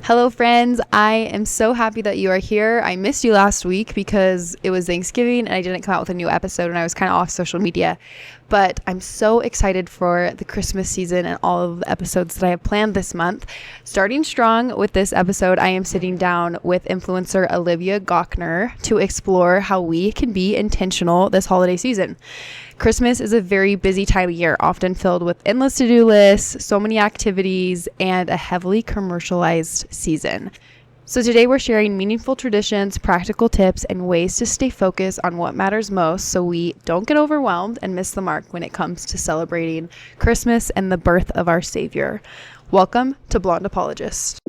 Hello, friends. I am so happy that you are here. I missed you last week because it was Thanksgiving and I didn't come out with a new episode and I was kind of off social media. But I'm so excited for the Christmas season and all of the episodes that I have planned this month. Starting strong with this episode, I am sitting down with influencer Olivia Gochnor to explore how we can be intentional this holiday season. Christmas is a very busy time of year, often filled with endless to-do lists, so many activities, and a heavily commercialized season. So today we're sharing meaningful traditions, practical tips, and ways to stay focused on what matters most so we don't get overwhelmed and miss the mark when it comes to celebrating Christmas and the birth of our Savior. Welcome to Blonde Apologist.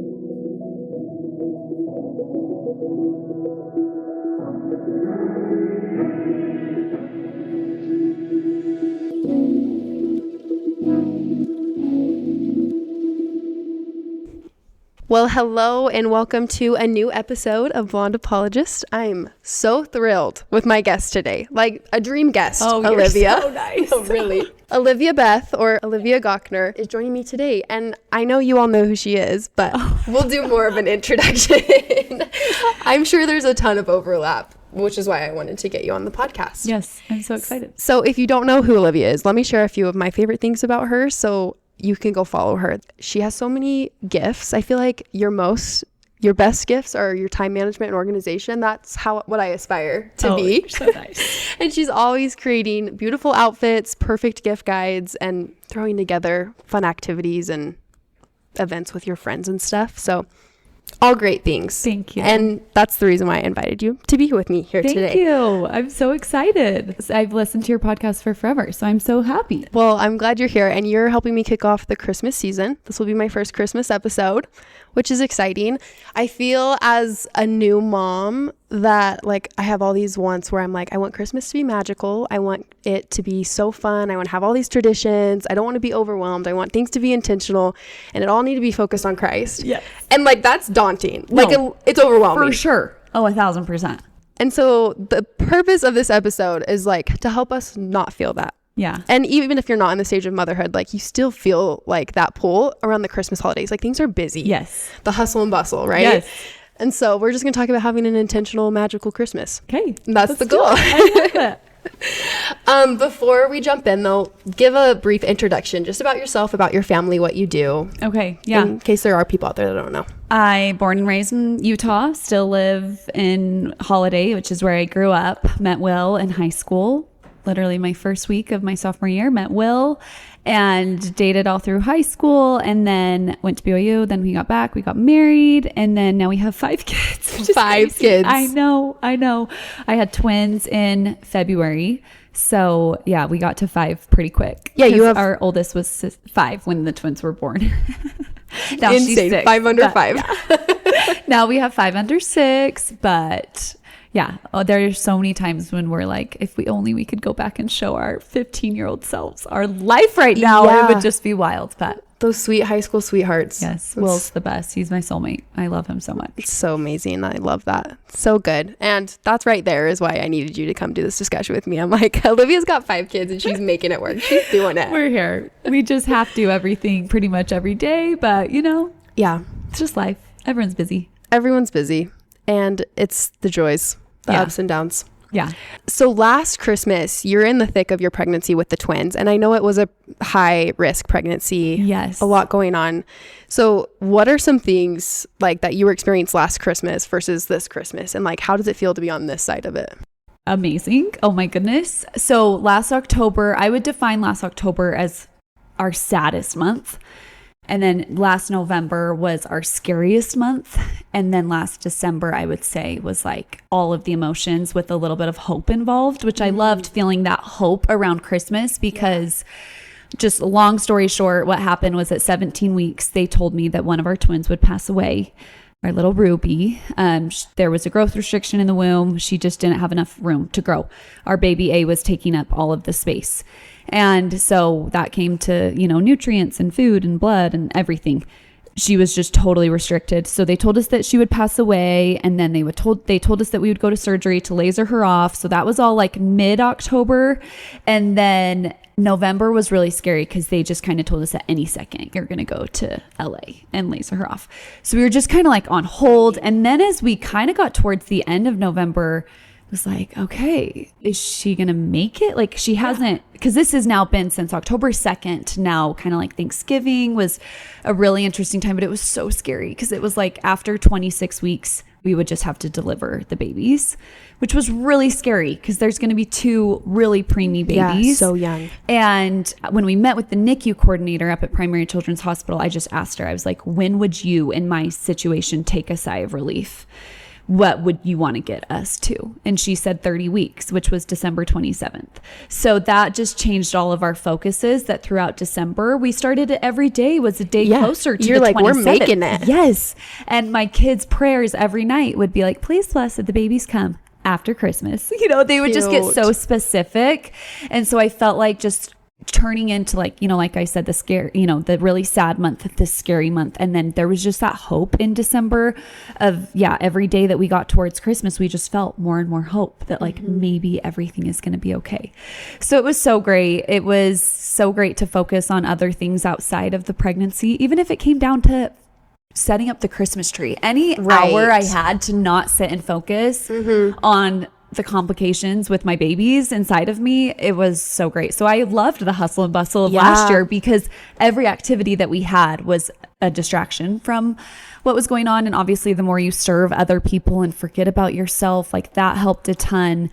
Well, hello and welcome to a new episode of Blonde Apologist. I'm so thrilled with my guest today, like a dream guest. Olivia. You're so nice. Oh, really? Olivia Beth, or Olivia Gochnor, is joining me today, and I know you all know who she is, but we'll do more of an introduction. I'm sure there's a ton of overlap, which is why I wanted to get you on the podcast. Yes, I'm so excited. So if you don't know who Olivia is, let me share a few of my favorite things about her. So you can go follow her. She has so many gifts. I feel like your best gifts are your time management and organization. That's what I aspire to be. You're so nice. And she's always creating beautiful outfits, perfect gift guides, and throwing together fun activities and events with your friends and stuff. So all great things. Thank you. And that's the reason why I invited you to be with me here today. Thank you. I'm so excited. I've listened to your podcast for forever, so I'm so happy. Well, I'm glad you're here and you're helping me kick off the Christmas season. This will be my first Christmas episode, which is exciting. I feel as a new mom that like I have all these wants where I'm like, I want Christmas to be magical. I want it to be so fun. I want to have all these traditions. I don't want to be overwhelmed. I want things to be intentional and it all need to be focused on Christ. Yes. And like, that's daunting. Like it's overwhelming. For sure. Oh, 1,000%. And so the purpose of this episode is like to help us not feel that. Yeah. And even if you're not in the stage of motherhood, like you still feel like that pull around the Christmas holidays. Like things are busy. Yes. The hustle and bustle, right? Yes. And so we're just going to talk about having an intentional, magical Christmas. Okay. And that's the goal. I love it. Before we jump in, though, give a brief introduction just about yourself, about your family, what you do. Okay. Yeah. In case there are people out there that don't know. I born and raised in Utah, still live in Holiday, which is where I grew up. Met Will in high school. Literally my first week of my sophomore year, met Will and dated all through high school and then went to BYU. Then we got back, we got married, and then now we have 5 kids. 5 kids. I know. I had twins in February. So yeah, we got to 5 pretty quick. Yeah, our oldest was 5 when the twins were born. Now insane. She's 6, 5 under 5. Yeah. Now we have 5 under 6, but yeah, there's so many times when we're like, if we could go back and show our 15-year-old selves our life right now, it would just be wild. But those sweet high school sweethearts. Yes, Will's the best. He's my soulmate. I love him so much. It's so amazing. I love that. So good. And that's right there is why I needed you to come do this discussion with me. I'm like, Olivia's got 5 kids and she's making it work. She's doing it. We're here. We just have to do everything pretty much every day. But, yeah, it's just life. Everyone's busy. Everyone's busy. And it's the joys, the ups and downs. Yeah. So last Christmas, you're in the thick of your pregnancy with the twins. And I know it was a high risk pregnancy. Yes. A lot going on. So what are some things like that you were experienced last Christmas versus this Christmas? And like, how does it feel to be on this side of it? Amazing. Oh my goodness. So last October, I would define last October as our saddest month. And then last November was our scariest month. And then last December, I would say, was like all of the emotions with a little bit of hope involved, which I loved feeling that hope around Christmas because just long story short, what happened was at 17 weeks, they told me that one of our twins would pass away. Our little Ruby, there was a growth restriction in the womb. She just didn't have enough room to grow. Our baby A was taking up all of the space. And so that came to, nutrients and food and blood and everything. She was just totally restricted. So they told us that she would pass away. And then they told us that we would go to surgery to laser her off. So that was all like mid-October. And then November was really scary because they just kind of told us that any second you're going to go to LA and laser her off. So we were just kind of like on hold. And then as we kind of got towards the end of November, it was like, okay, is she going to make it? Like she hasn't, because this has now been since October 2nd to now kind of like Thanksgiving was a really interesting time, but it was so scary because it was like after 26 weeks, we would just have to deliver the babies, which was really scary because there's going to be 2 really preemie babies. Yeah, so young. And when we met with the NICU coordinator up at Primary Children's Hospital, I just asked her, I was like, when would you in my situation take a sigh of relief? What would you want to get us to? And she said 30 weeks, which was December 27th. So that just changed all of our focuses, that throughout December, we started it every day was a day closer to You're the like, 27th. we're making it. Yes. And my kids' prayers every night would be like, please bless that the babies come after Christmas. You know, they would just get so specific. And so I felt like just turning into like, you know, like I said, the scare, you know, the really sad month, the scary month. And then there was just that hope in December of, every day that we got towards Christmas, we just felt more and more hope that like maybe everything is going to be okay. So it was so great. It was so great to focus on other things outside of the pregnancy, even if it came down to setting up the Christmas tree. Any hour I had to not sit and focus on the complications with my babies inside of me, it was so great. So I loved the hustle and bustle of last year because every activity that we had was a distraction from what was going on. And obviously the more you serve other people and forget about yourself, like that helped a ton.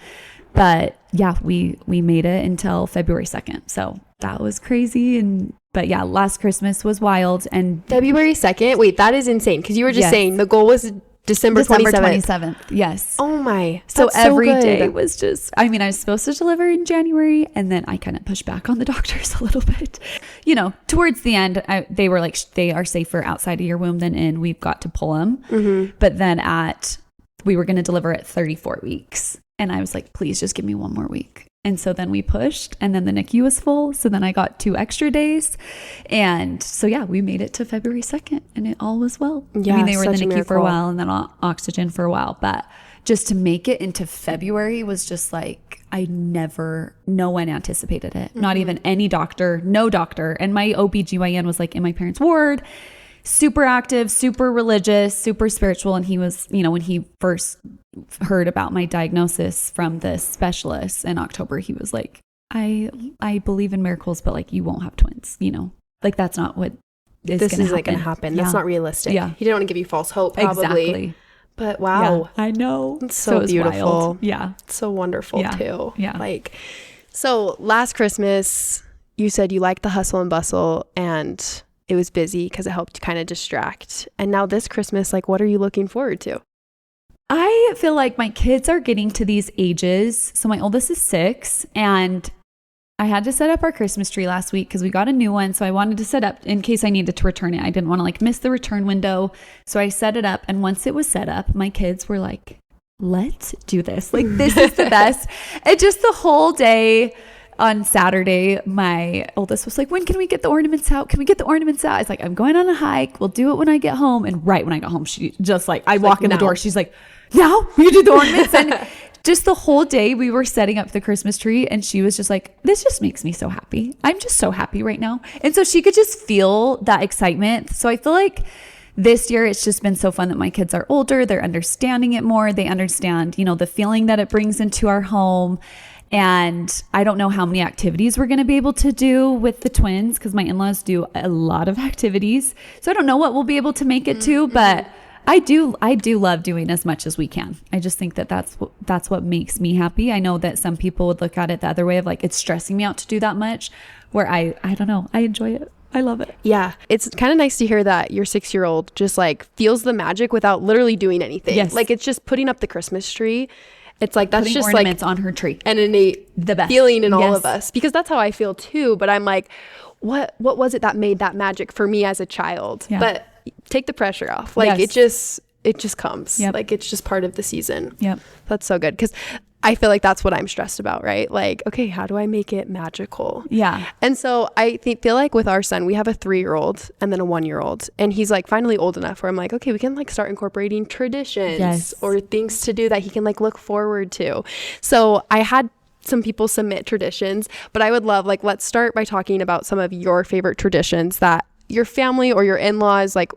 But yeah, we made it until February 2nd. So that was crazy. But yeah, last Christmas was wild. And February 2nd? Wait, that is insane. Because you were just saying the goal was December 27th. Yes. Oh my. So every day was just, I mean, I was supposed to deliver in January and then I kind of pushed back on the doctors a little bit. You know, towards the end, they were like, they are safer outside of your womb than in. We've got to pull them. But then we were going to deliver at 34 weeks. And I was like, please just give me one more week. And so then we pushed and then the NICU was full. So then I got 2 extra days. And so, yeah, we made it to February 2nd and it all was well. Yeah, I mean, they were in the NICU miracle for a while and then oxygen for a while. But just to make it into February was just like, no one anticipated it. Not even any doctor, no doctor. And my OBGYN was like in my parents' ward, super active, super religious, super spiritual. And he was, you know, when he first heard about my diagnosis from the specialist in October, he was like, I believe in miracles, but like you won't have twins, you know, like that's not what is going to happen. That's not realistic. Yeah. He didn't want to give you false hope, probably. Exactly. But wow. Yeah, I know. It's so beautiful. Wild. Yeah. It's so wonderful too. Yeah. Like, so last Christmas, you said you liked the hustle and bustle and it was busy because it helped kind of distract. And now this Christmas, like, what are you looking forward to? I feel like my kids are getting to these ages. So my oldest is 6 and I had to set up our Christmas tree last week because we got a new one. So I wanted to set up in case I needed to return it. I didn't want to like miss the return window. So I set it up. And once it was set up, my kids were like, let's do this. Like, this is the best. And just the whole day on Saturday, my oldest was like, when can we get the ornaments out? Can we get the ornaments out? I was like, I'm going on a hike. We'll do it when I get home. And right when I got home, she just like, I walk in the door. She's like, now we do the ornaments. And just the whole day we were setting up the Christmas tree and she was just like, this just makes me so happy. I'm just so happy right now. And so she could just feel that excitement. So I feel like this year it's just been so fun that my kids are older. They're understanding it more. They understand, you know, the feeling that it brings into our home. And I don't know how many activities we're going to be able to do with the twins because my in-laws do a lot of activities. So I don't know what we'll be able to make it to, but I do love doing as much as we can. I just think that that's what makes me happy. I know that some people would look at it the other way of like, it's stressing me out to do that much, where I don't know. I enjoy it. I love it. Yeah. It's kind of nice to hear that your 6-year-old just like feels the magic without literally doing anything. Yes. Like it's just putting up the Christmas tree. It's like, that's putting just ornaments like on her tree. an innate The best feeling in all of us, because that's how I feel too. But I'm like, what was it that made that magic for me as a child? Yeah. But take the pressure off. Like it just comes. Yep. Like it's just part of the season. Yep. That's so good. Because I feel like that's what I'm stressed about, right? Like, okay, how do I make it magical? Yeah. And so I feel like with our son, we have a 3-year-old and then a 1-year-old. And he's like finally old enough where I'm like, okay, we can like start incorporating traditions or things to do that he can like look forward to. So I had some people submit traditions, but I would love, like, let's start by talking about some of your favorite traditions that your family or your in-laws, like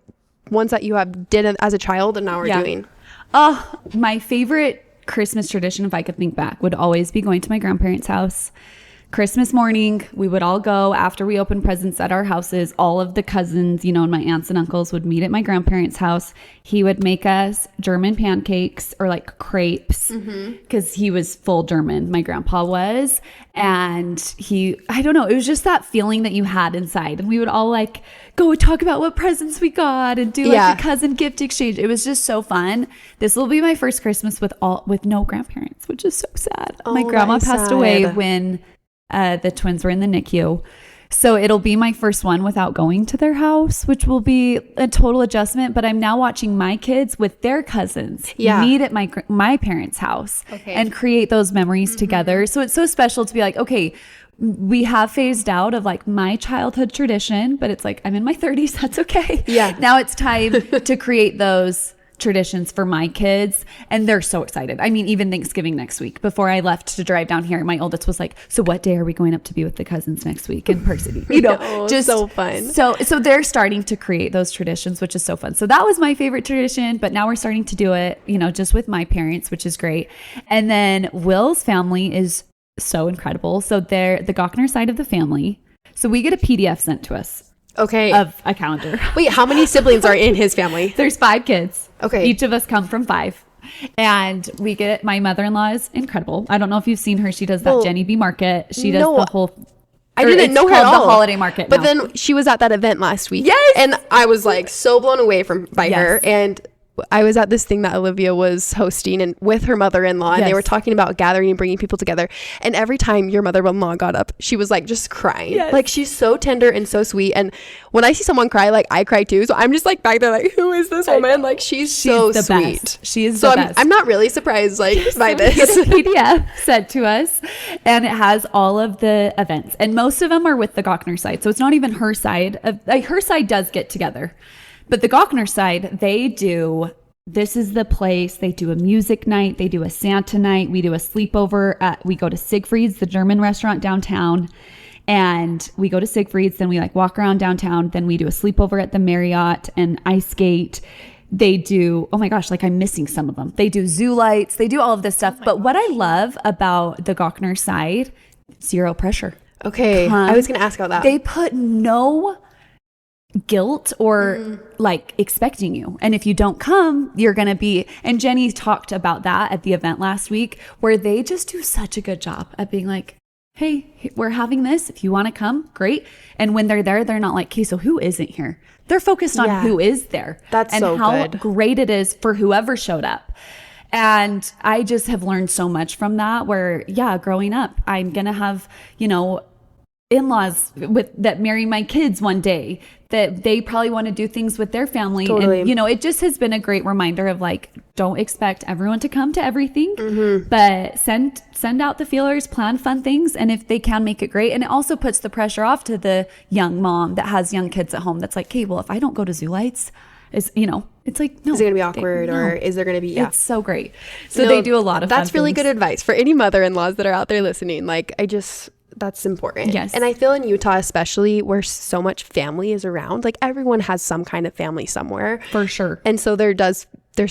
ones that you have did as a child and now are doing. My favorite Christmas tradition, if I could think back, would always be going to my grandparents' house. Christmas morning, we would all go after we opened presents at our houses. All of the cousins, you know, and my aunts and uncles would meet at my grandparents' house. He would make us German pancakes or like crepes because he was full German. My grandpa was. And I don't know, it was just that feeling that you had inside. And we would all like go talk about what presents we got and do like a cousin gift exchange. It was just so fun. This will be my first Christmas with no grandparents, which is so sad. My grandma passed away when the twins were in the NICU. So it'll be my first one without going to their house, which will be a total adjustment. But I'm now watching my kids with their cousins meet at my parents' house and create those memories together. So it's so special to be like, okay, we have phased out of like my childhood tradition, but it's like, I'm in my 30s. That's okay. Yeah. Now it's time to create those traditions for my kids, and they're so excited. I mean, even Thanksgiving next week, before I left to drive down here, my oldest was like, so what day are we going up to be with the cousins next week in person? You know, just so fun. So they're starting to create those traditions, which is so fun. So that was my favorite tradition, but now we're starting to do it, you know, just with my parents, which is great. And then Will's family is so incredible. So they're the Gochnour side of the family. So we get a PDF sent to us. Okay. Of a calendar. Wait, how many siblings are in his family? There's 5 kids. Okay. Each of us come from 5. And we get, my mother-in-law is incredible. I don't know if you've seen her. She does that Jenny B Market. She does the whole... I didn't know her at all. The holiday market. But then she was at that event last week. Yes. And I was like so blown away by her. And I was at this thing that Olivia was hosting and with her mother-in-law, and they were talking about gathering and bringing people together. And every time your mother-in-law got up, she was like just crying. Yes. Like, she's so tender and so sweet. And when I see someone cry, like, I cry too. So I'm just like back there like, who is this woman? Like, she's so the sweet. Best. She is so the best. I'm not really surprised like by this. We get a PDF sent to us, and it has all of the events, and most of them are with the Gochnour side. So it's not even her side. Her side does get together, but the Gochnour side, they do. This is the place. They do a music night. They do a Santa night. We do a sleepover. We go to Siegfried's, the German restaurant downtown. And we go to Siegfried's. Then we like walk around downtown. Then we do a sleepover at the Marriott and ice skate. They do, oh my gosh, like I'm missing some of them. They do zoo lights. They do all of this stuff. But what I love about the Gochnour side, zero pressure. Okay. I was going to ask about that. They put no guilt or like expecting you, and if you don't come, you're gonna be, and Jenny talked about that at the event last week, where they just do such a good job at being like, hey, we're having this, if you want to come, great. And when they're there, they're not like, okay, so who isn't here? They're focused on who is there. That's and so how good. Great it is for whoever showed up. And I just have learned so much from that, where growing up, I'm gonna have, you know, in-laws that marry my kids one day, that they probably want to do things with their family. Totally. And, you know, it just has been a great reminder of like, don't expect everyone to come to everything, but send out the feelers, plan fun things. And if they can, make it great. And it also puts the pressure off to the young mom that has young kids at home. That's like, okay, well, if I don't go to zoo lights, it's like, no. Is it going to be awkward or is there going to be, It's so great. So they do a lot of That's fun really things. good advice for any mother-in-laws that are out there listening. Like, that's important. Yes. And I feel in Utah, especially where so much family is around, like everyone has some kind of family somewhere. For sure. And so there's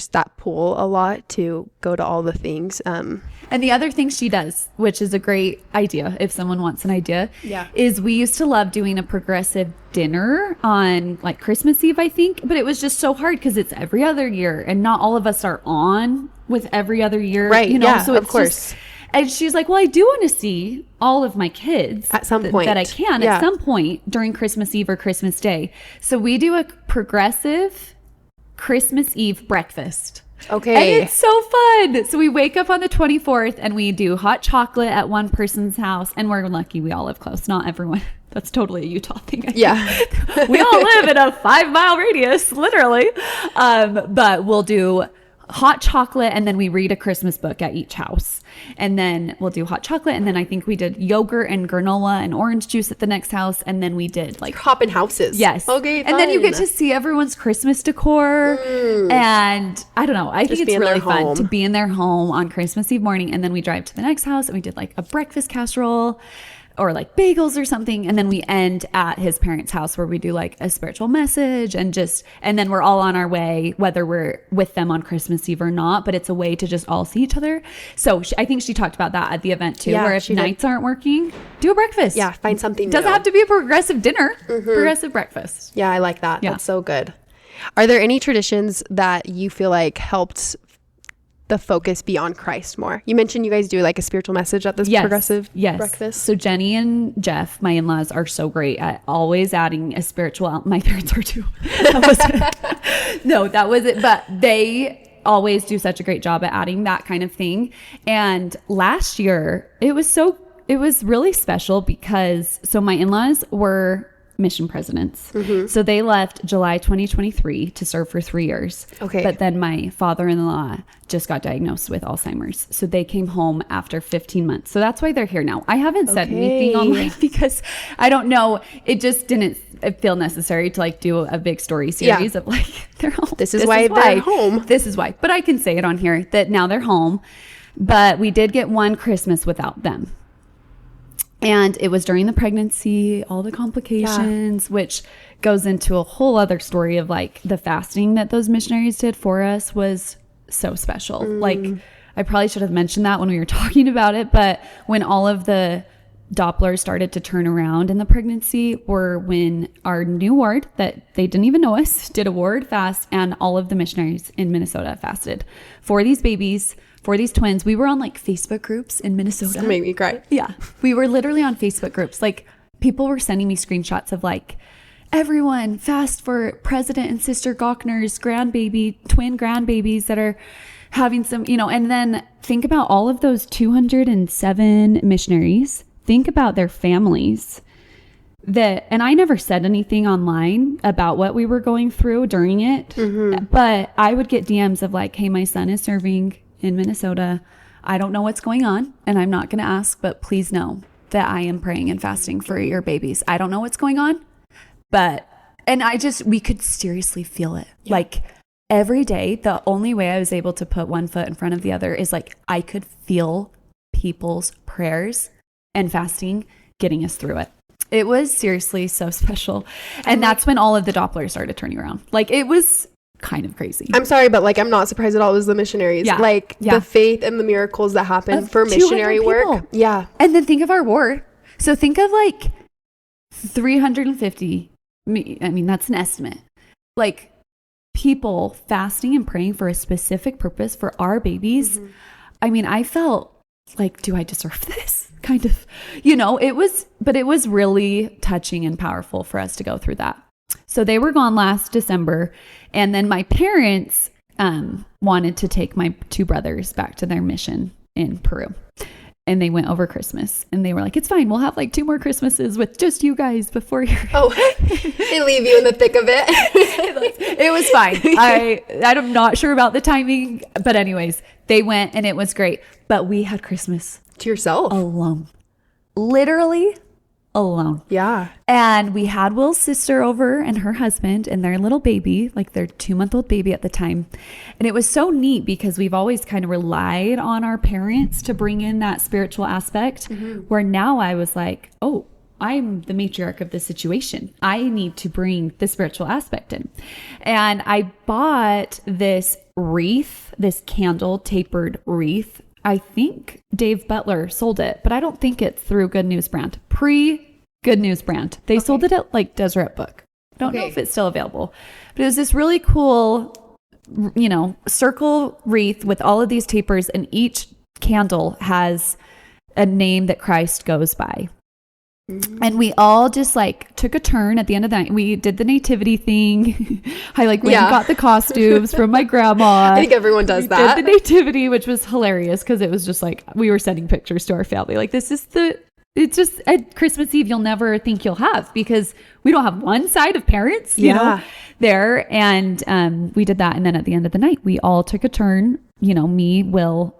that pull a lot to go to all the things. And the other thing she does, which is a great idea if someone wants an idea, is we used to love doing a progressive dinner on like Christmas Eve, I think. But it was just so hard because it's every other year and not all of us are on with every other year. Right. You know, Yeah, so of it's course. just, and she's like, well, I do want to see all of my kids at some point that I can at some point during Christmas Eve or Christmas Day. So we do a progressive Christmas Eve breakfast. Okay. And it's so fun. So we wake up on the 24th and we do hot chocolate at one person's house. And we're lucky we all live close. Not everyone. That's totally a Utah thing. Yeah. We all live in a 5-mile radius, literally. But we'll do hot chocolate, and then we read a Christmas book at each house. And then we'll do hot chocolate, and then I think we did yogurt and granola and orange juice at the next house, and then we did like hopping houses. Yes. Okay. And then you get to see everyone's Christmas decor, and I don't know. I think it's really fun to be in their home on Christmas Eve morning, and then we drive to the next house, and we did like a breakfast casserole or like bagels or something, and then we end at his parents' house where we do like a spiritual message and then we're all on our way, whether we're with them on Christmas Eve or not, but it's a way to just all see each other. So I think she talked about that at the event too, where if nights aren't working, do a breakfast. Yeah, find something. Doesn't have to be a progressive dinner, progressive breakfast. Yeah, I like that. That's so good. Are there any traditions that you feel like helped the focus be on Christ more? You mentioned you guys do like a spiritual message at this progressive breakfast. So Jenny and Jeff, my in-laws, are so great at always adding a spiritual. My parents are too. That was it. But they always do such a great job at adding that kind of thing. And last year it was really special because my in-laws were mission presidents. So they left July 2023 to serve for 3 years. Okay. But then my father-in-law just got diagnosed with Alzheimer's. So they came home after 15 months. So that's why they're here now. I haven't said anything online because I don't know. It just didn't feel necessary to like do a big story series of like, they're home. This is why they're home. This is why. But I can say it on here that now they're home. But we did get one Christmas without them. And it was during the pregnancy, all the complications, which goes into a whole other story of like the fasting that those missionaries did for us was so special. Like I probably should have mentioned that when we were talking about it. But when all of the Dopplers started to turn around in the pregnancy were when our new ward that they didn't even know us did a ward fast, and all of the missionaries in Minnesota fasted for these babies. For these twins. We were on like Facebook groups in Minnesota. It made me cry. Yeah. We were literally on Facebook groups. Like people were sending me screenshots of like, everyone fast for President and Sister Gochnour's twin grandbabies that are having some, and then think about all of those 207 missionaries. Think about their families and I never said anything online about what we were going through during it, but I would get DMs of like, hey, my son is serving in Minnesota. I don't know what's going on and I'm not going to ask, but please know that I am praying and fasting for your babies. I don't know what's going on, we could seriously feel it. Yeah. Like every day, the only way I was able to put one foot in front of the other is like, I could feel people's prayers and fasting getting us through it. It was seriously so special. And that's when all of the Dopplers started turning around. Like it was kind of crazy. I'm sorry, but like I'm not surprised at all. It was the missionaries. The faith and the miracles that happen for missionary work. Yeah. And then think of our ward. So think of like 350. I mean, that's an estimate. Like people fasting and praying for a specific purpose for our babies. I mean, I felt like, do I deserve this? Kind of, it was really touching and powerful for us to go through that. So they were gone last December. And then my parents wanted to take my two brothers back to their mission in Peru. And they went over Christmas. And they were like, it's fine. We'll have like 2 more Christmases with just you guys before you're... Oh, they leave you in the thick of it. It was fine. I'm not sure about the timing. But anyways, they went and it was great. But we had Christmas. To yourself. Alone. Literally alone. Yeah. And we had Will's sister over and her husband and their little baby, like their 2-month-old baby at the time. And it was so neat because we've always kind of relied on our parents to bring in that spiritual aspect, where now I was like, oh, I'm the matriarch of this situation. I need to bring the spiritual aspect in. And I bought this wreath, this candle tapered wreath. I think Dave Butler sold it, but I don't think it's through Good News Brand. Pre-Good News Brand. They sold it at like Deseret Book. Don't know if it's still available. But it was this really cool, circle wreath with all of these tapers, and each candle has a name that Christ goes by. And we all just like took a turn at the end of the night. We did the nativity thing. I went and got the costumes from my grandma. I think everyone does that. Did the nativity, which was hilarious because it was just like we were sending pictures to our family. Like, this is the it's just at Christmas Eve, you'll never think you'll have, because we don't have one side of parents, you know, there. And we did that. And then at the end of the night, we all took a turn, you know, me, Will,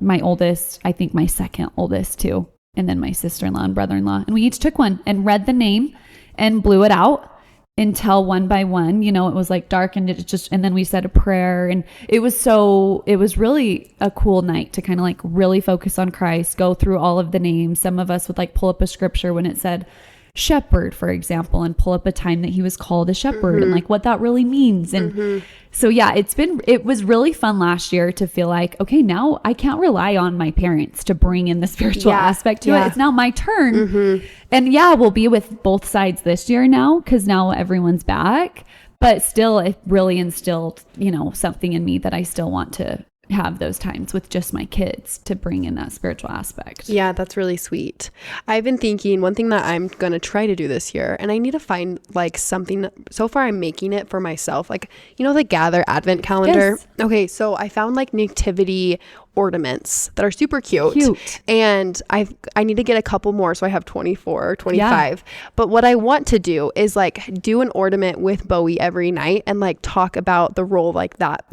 my oldest, I think my second oldest too, and then my sister-in-law and brother-in-law. And we each took one and read the name and blew it out until one by one, you know, it was like dark, and and then we said a prayer, and it was really a cool night to kind of like really focus on Christ, go through all of the names. Some of us would like pull up a scripture when it said shepherd, for example, and pull up a time that he was called a shepherd and like what that really means. And so, yeah, it was really fun last year to feel like, okay, now I can't rely on my parents to bring in the spiritual aspect to it. It's now my turn. And we'll be with both sides this year now, because now everyone's back, but still it really instilled, you know, something in me that I still want to have those times with just my kids to bring in that spiritual aspect. Yeah, that's really sweet. I've been thinking one thing that I'm going to try to do this year, and I need to find like something. So far I'm making it for myself, like, you know, the Gather Advent calendar. Yes. Okay, so I found like nativity ornaments that are super cute. And I need to get a couple more, so I have 24 or 25. But what I want to do is like do an ornament with Bowie every night and like talk about the role like that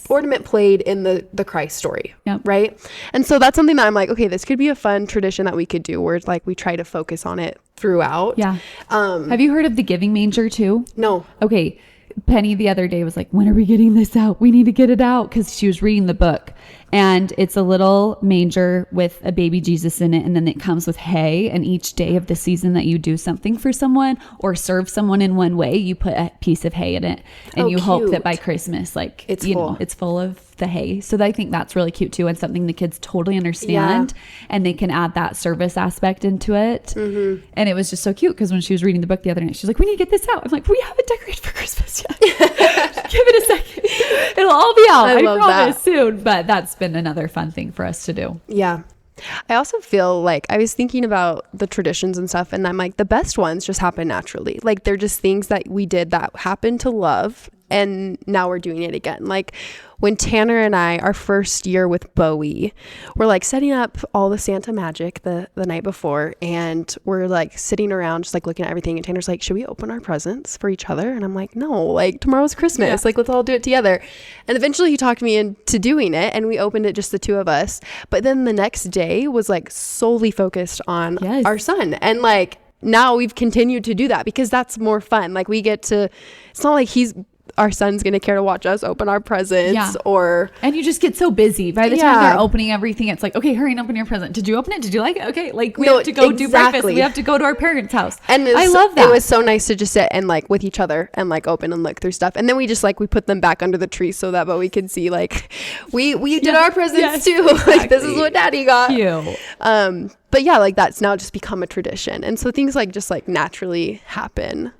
ornament played in the Christ story. Right. And so that's something that I'm like, okay, this could be a fun tradition that we could do, where it's like we try to focus on it throughout. Have you heard of the giving manger too? No. Okay. Penny the other day was like, when are we getting this out? We need to get it out, because she was reading the book, and it's a little manger with a baby Jesus in it, and then it comes with hay, and each day of the season that you do something for someone or serve someone in one way, you put a piece of hay in it, and you hope that by Christmas, like, it's full. It's full of the hay. So I think that's really cute too, and something the kids totally understand, and they can add that service aspect into it. And it was just so cute, because when she was reading the book the other night, she's like, we need to get this out. I'm like, we haven't decorated for Christmas yet. Give it a second. It'll all be out. I promise soon. But that's been another fun thing for us to do. Yeah. I also feel like I was thinking about the traditions and stuff, and I'm like, the best ones just happen naturally. Like, they're just things that we did that happened to love, and now we're doing it again. Like when Tanner and I, our first year with Bowie, we're like setting up all the Santa magic the night before, and we're like sitting around just like looking at everything, and Tanner's like, should we open our presents for each other? And I'm like, no, like tomorrow's Christmas, like let's all do it together. And eventually he talked me into doing it, and we opened it, just the two of us. But then the next day was like solely focused on our son, and like now we've continued to do that because that's more fun. Like we get to, it's not like our son's going to care to watch us open our presents and you just get so busy by the time they're opening everything. It's like, okay, hurry and open your present. Did you open it? Did you like it? Okay. Like we have to go do breakfast. We have to go to our parents' house. And I love that. It was so nice to just sit and like with each other and like open and look through stuff. And then we just like, we put them back under the tree so that we could see like we did our presents too. Exactly. Like this is what daddy got. Cute. But yeah, like that's now just become a tradition. And so things like just like naturally happen.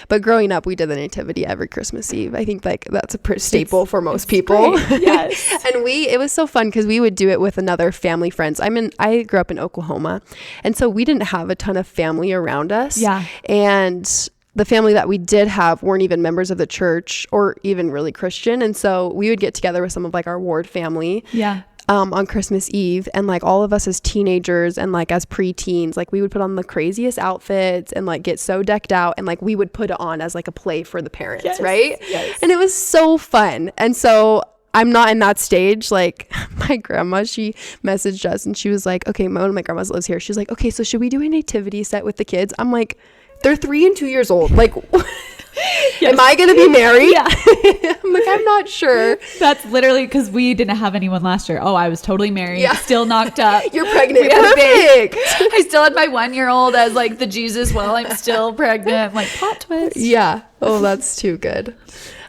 But growing up, we did the nativity every Christmas Eve. I think like that's a staple for most people. Yes. And it was so fun because we would do it with another family friends. I grew up in Oklahoma, and so we didn't have a ton of family around us. Yeah. And the family that we did have weren't even members of the church or even really Christian. And so we would get together with some of like our ward family. Yeah. On Christmas Eve, and like all of us as teenagers and like as preteens, like we would put on the craziest outfits and like get so decked out, and like we would put it on as like a play for the parents, right? Yes. And it was so fun. And so I'm not in that stage. Like my grandma, she messaged us and she was like, okay, one of my grandmas lives here. She's like, okay, so should we do a nativity set with the kids? I'm like, they're 3 and 2 years old. Like, am I going to be married? Yeah. I'm like, I'm not sure. That's literally because we didn't have anyone last year. Oh, I was totally married, still knocked up. You're pregnant. Perfect. I still had my 1-year-old as like the Jesus while I'm still pregnant. I'm like, plot twist. Yeah. Oh, that's too good.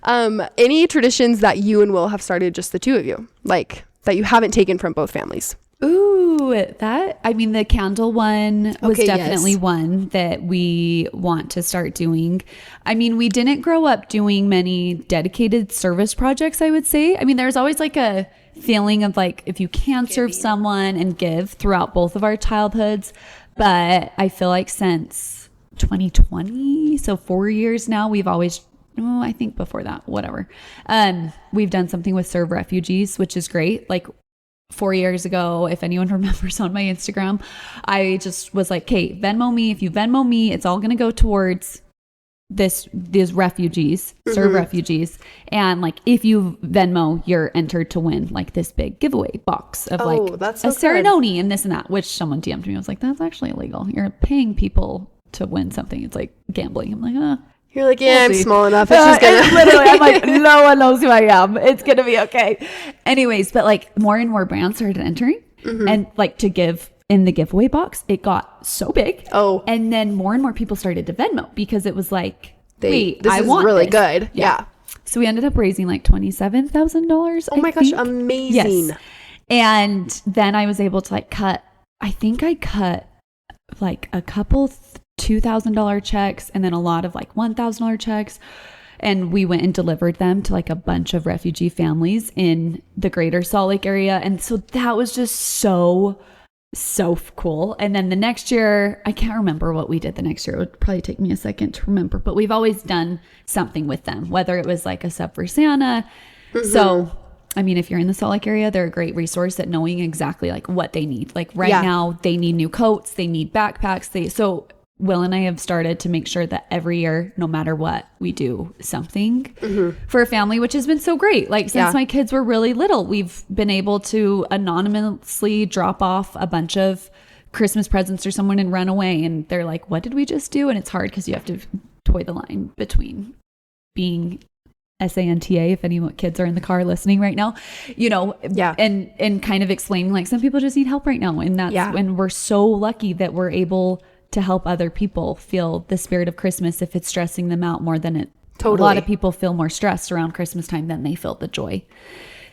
Any traditions that you and Will have started, just the two of you, like that you haven't taken from both families? Ooh, the candle one was definitely one that we want to start doing. I mean, we didn't grow up doing many dedicated service projects, I would say. I mean, there's always like a feeling of like, if you can serve someone and give throughout both of our childhoods. But I feel like since 2020, so 4 years now, we've always, I think before that, whatever. We've done something with Serve Refugees, which is great. Like, 4 years ago, if anyone remembers on my Instagram, I just was like, okay, Venmo me. If you Venmo me, it's all going to go towards these refugees, serve refugees. And like, if you Venmo, you're entered to win like this big giveaway box of that's a so ceremony and this and that, which someone DM'd me. I was like, that's actually illegal. You're paying people to win something. It's like gambling. I'm like, You're like, yeah, we'll I'm see. small enough. It's just gonna literally, I'm like, no one knows who I am. It's gonna be okay. Anyways, but like more and more brands started entering, and like to give in the giveaway box, it got so big. Oh, and then more and more people started to Venmo because it was like, wait, this I is want really this. good. Yeah. So we ended up raising like $27,000. Oh my gosh, amazing. Yes. And then I was able to like cut. I think I cut like a couple $2,000 checks and then a lot of like $1,000 checks. And we went and delivered them to like a bunch of refugee families in the greater Salt Lake area. And so that was just so cool. And then the next year, I can't remember what we did the next year. It would probably take me a second to remember, but we've always done something with them, whether it was like a sub for Santa. So, I mean, if you're in the Salt Lake area, they're a great resource at knowing exactly like what they need. Like right now, they need new coats, they need backpacks. So Will and I have started to make sure that every year, no matter what, we do something for a family, which has been so great. Like since my kids were really little, we've been able to anonymously drop off a bunch of Christmas presents for someone and run away. And they're like, what did we just do? And it's hard because you have to toy the line between being SANTA, if any kids are in the car listening right now, you know, and kind of explaining like some people just need help right now. And that's when we're so lucky that we're able to help other people feel the spirit of Christmas if it's stressing them out more than it. Totally. A lot of people feel more stressed around Christmas time than they feel the joy.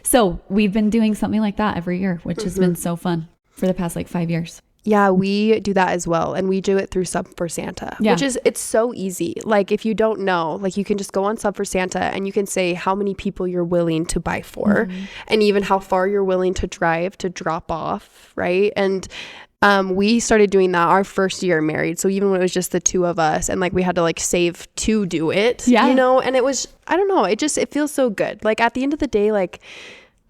So we've been doing something like that every year, which has been so fun for the past like 5 years. Yeah, we do that as well. And we do it through Sub for Santa, which is, it's so easy. Like if you don't know, like you can just go on Sub for Santa and you can say how many people you're willing to buy for and even how far you're willing to drive to drop off. Right. And we started doing that our first year married. So even when it was just the two of us and like we had to like save to do it, you know, and it was, I don't know, it feels so good. Like at the end of the day, like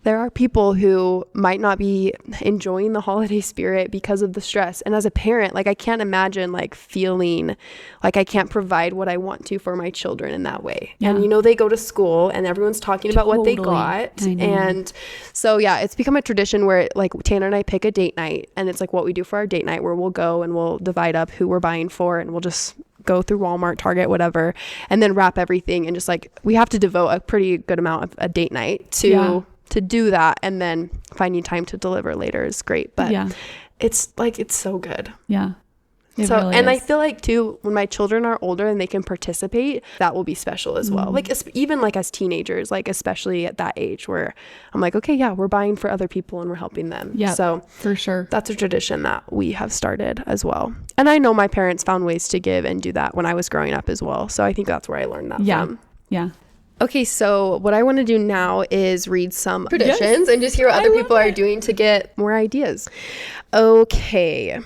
there are people who might not be enjoying the holiday spirit because of the stress. And as a parent, like I can't imagine like feeling like I can't provide what I want to for my children in that way. Yeah. And you know, they go to school and everyone's talking about what they got. And so, yeah, it's become a tradition where like Tanner and I pick a date night and it's like what we do for our date night where we'll go and we'll divide up who we're buying for and we'll just go through Walmart, Target, whatever, and then wrap everything. And just like, we have to devote a pretty good amount of a date night to do that, and then finding time to deliver later is great. But it's like, it's so good. Yeah. So, really and is. I feel like too, when my children are older and they can participate, that will be special as well. Like even like as teenagers, like especially at that age where I'm like, okay, yeah, we're buying for other people and we're helping them. Yeah. So for sure. That's a tradition that we have started as well. And I know my parents found ways to give and do that when I was growing up as well. So I think that's where I learned that from. Yeah. Okay, so what I want to do now is read some traditions and just hear what other people are doing to get more ideas. Okay.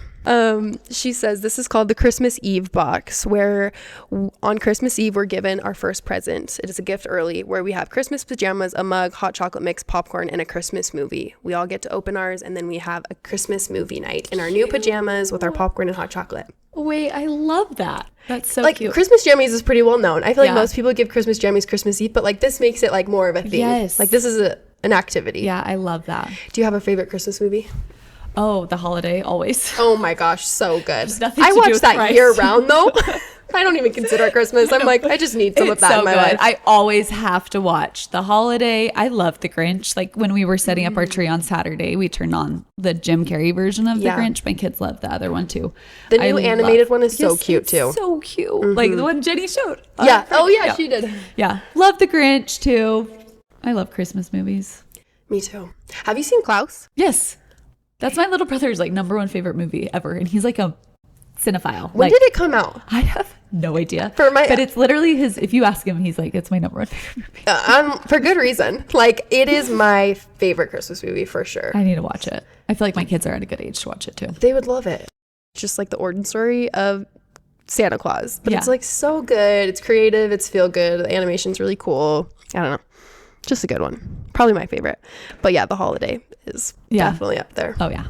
She says this is called the Christmas Eve box, where on Christmas Eve we're given our first present. It is a gift early where we have Christmas pajamas, a mug, hot chocolate mix, popcorn, and a Christmas movie. We all get to open ours and then we have a Christmas movie night in our new pajamas with our popcorn and hot chocolate. Wait, I love that. That's so like, cute. Christmas jammies is pretty well known. I feel like most people give Christmas jammies Christmas Eve, but like this makes it like more of a thing. Yes. Like this is an activity. Yeah, I love that. Do you have a favorite Christmas movie? Oh, The Holiday, always. Oh my gosh, so good. I watch that year round though. I don't even consider it Christmas. I'm like, I just need some of that in my life. I always have to watch The Holiday. I love The Grinch. Like when we were setting up our tree on Saturday, we turned on the Jim Carrey version of The Grinch. My kids love the other one too. The new animated one is so cute too. So cute. Like the one Jenny showed. Yeah. Oh yeah, she did. Yeah. Love The Grinch too. I love Christmas movies. Me too. Have you seen Klaus? Yes. That's my little brother's like number one favorite movie ever. And he's like a cinephile. When did it come out? I have no idea. But it's literally his, if you ask him, he's like, it's my number one favorite movie. For good reason. Like it is my favorite Christmas movie for sure. I need to watch it. I feel like my kids are at a good age to watch it too. They would love it. It's just like the origin story of Santa Claus. But it's like so good. It's creative. It's feel good. The animation's really cool. I don't know. Just a good one. Probably my favorite. But yeah, the holiday is definitely up there. Oh, yeah.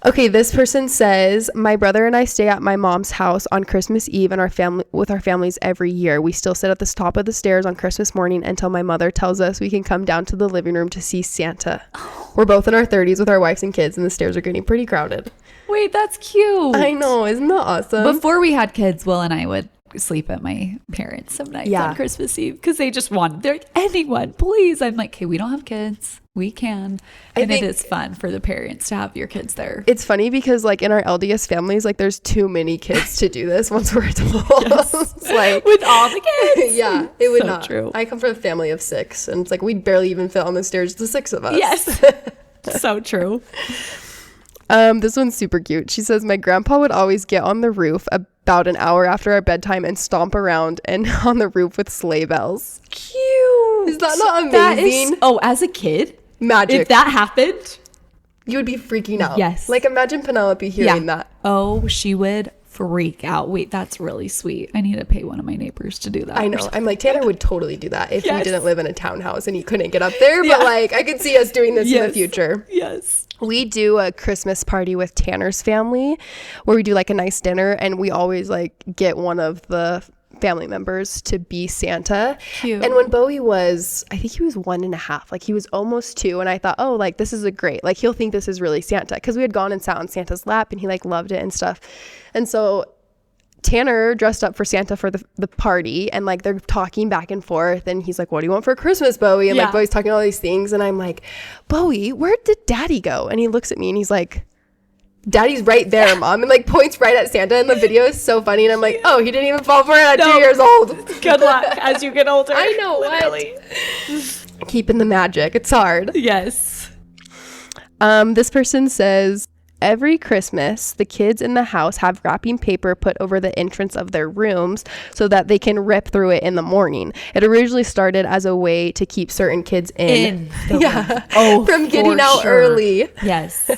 Okay, this person says, my brother and I stay at my mom's house on Christmas Eve and with our families every year. We still sit at the top of the stairs on Christmas morning until my mother tells us we can come down to the living room to see Santa. We're both in our 30s with our wives and kids, and the stairs are getting pretty crowded. Wait, that's cute. I know. Isn't that awesome? Before we had kids, Will and I would sleep at my parents some nights on Christmas Eve because they just wanted, they're like, anyone, please. I'm like, okay, we don't have kids. We can. And it is fun for the parents to have your kids there. It's funny because like in our LDS families, like there's too many kids to do this once we're adults. It's like with all the kids. Yeah, it would so not. True. I come from a family of 6 and it's like we'd barely even fit on the stairs, the 6 of us. Yes. So true. This one's super cute. She says, my grandpa would always get on the roof about an hour after our bedtime and stomp around and on the roof with sleigh bells. Cute. Is that not amazing? As a kid, magic. If that happened, you would be freaking out. Yes. Like imagine Penelope hearing that. Oh, she would freak out. Wait, that's really sweet. I need to pay one of my neighbors to do that. I know. I'm like, Tanner would totally do that if we didn't live in a townhouse and he couldn't get up there. But like, I could see us doing this in the future. Yes. We do a Christmas party with Tanner's family where we do like a nice dinner, and we always like get one of the family members to be Santa. Cute. And when Bowie was, I think he was 1.5, like he was almost 2, and I thought, oh, like this is a great, like he'll think this is really Santa, because we had gone and sat on Santa's lap and he like loved it and stuff. And so Tanner dressed up for Santa for the party, and like they're talking back and forth, and he's like, what do you want for Christmas, Bowie? And like Bowie's talking all these things, and I'm like, Bowie, where did Daddy go? And he looks at me and he's like, Daddy's right there, Mom, and like points right at Santa. And the video is so funny, and I'm like, oh, he didn't even fall for it at 2 years old. Good luck as you get older. I know. Literally. What? Keeping the magic. It's hard. Yes. This person says, every Christmas, the kids in the house have wrapping paper put over the entrance of their rooms so that they can rip through it in the morning. It originally started as a way to keep certain kids in from getting out early. Yes.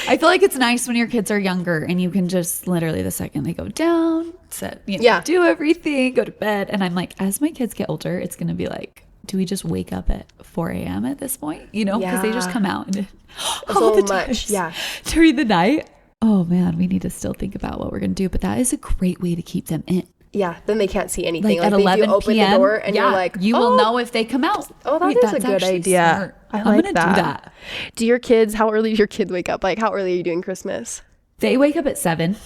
I feel like it's nice when your kids are younger and you can just literally the second they go down, do everything, go to bed. And I'm like, as my kids get older, it's going to be like, do we just wake up at 4 a.m. at this point? You know, because they just come out and all the times during the night. Oh man, we need to still think about what we're going to do. But that is a great way to keep them in. Yeah, then they can't see anything. Like at 11 p.m. open the door and you're like, you will know if they come out. Oh, that's a good idea. Smart. I'm gonna do that. Do your kids, how early do your kids wake up? Like how early are you doing Christmas? They wake up at 7.